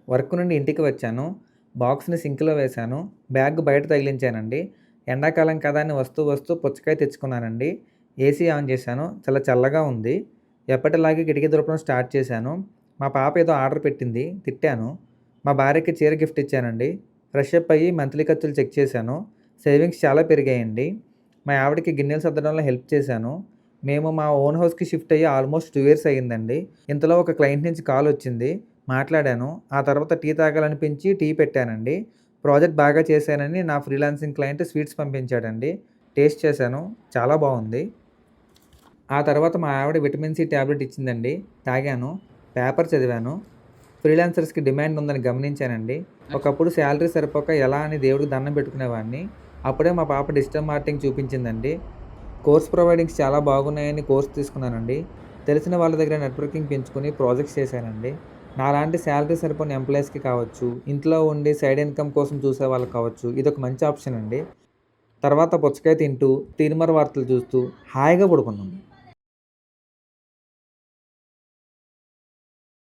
Work నుండి ఇంటికి వచ్చాను. బాక్స్‌ని సింక్‌లో వేశాను. బ్యాగ్ బయట తగిలించానండి. ఎండాకాలం కదా అని వస్తూ వస్తూ పుచ్చకాయ తెచ్చుకున్నానండి. ఏసీ ఆన్ చేశాను. చాలా చల్లగా ఉంది. ఎప్పటిలాగే కిటికీ దులపడం స్టార్ట్ చేశాను. మా పాప ఏదో ఆర్డర్ పెట్టింది. తిట్టాను. మా భార్యకి చీర గిఫ్ట్ ఇచ్చానండి. ఫ్రెష్ అప్ అయ్యి మంత్లీ ఖర్చులు చెక్ చేశాను. సేవింగ్స్ చాలా పెరిగాయండి. మా ఆవిడకి గిన్నెలు సర్దడంలో హెల్ప్ చేశాను. మేము మా ఓన్ హౌస్‌కి షిఫ్ట్ అయ్యి ఆల్మోస్ట్ 2 ఇయర్స్ అయ్యిందండి. ఇంతలో ఒక క్లయింట్ నుంచి కాల్ వచ్చింది. మాట్లాడాను. ఆ తర్వాత టీ తాగాలనిపించి టీ పెట్టానండి. ప్రాజెక్ట్ బాగా చేశానని నా ఫ్రీలాన్సింగ్ క్లయింట్ స్వీట్స్ పంపించాడండి. టేస్ట్ చేశాను. చాలా బావుంది. ఆ తర్వాత మా ఆవిడ విటమిన్ సి టాబ్లెట్ ఇచ్చిందండి. తాగాను. పేపర్ చదివాను. ఫ్రీలాన్సర్స్‌కి డిమాండ్ ఉందని గమనించానండి. ఒకప్పుడు శాలరీ సరిపోక ఎలా అని దేవుడికి దండం పెట్టుకునేవాడిని. అప్పుడే మా పాప డిజిటల్ మార్కెటింగ్ చూపించిందండి. కోర్స్ ప్రొవైడింగ్స్ చాలా బాగున్నాయని కోర్స్ తీసుకున్నానండి. తెలిసిన వాళ్ళ దగ్గర నెట్వర్కింగ్ పెంచుకొని ప్రాజెక్ట్స్ చేశానండి. నాలాంటి శాలరీ సరిపోని ఎంప్లాయీస్‌కి కావచ్చు, ఇంట్లో ఉండి సైడ్ ఇన్‌కమ్ కోసం చూసే వాళ్ళకి కావచ్చు, ఇదొక మంచి ఆప్షన్ అండి. తర్వాత పుచ్చకాయ తింటూ, తీన్మార్ వార్తలు చూస్తూ హాయిగా పడుకున్నాను.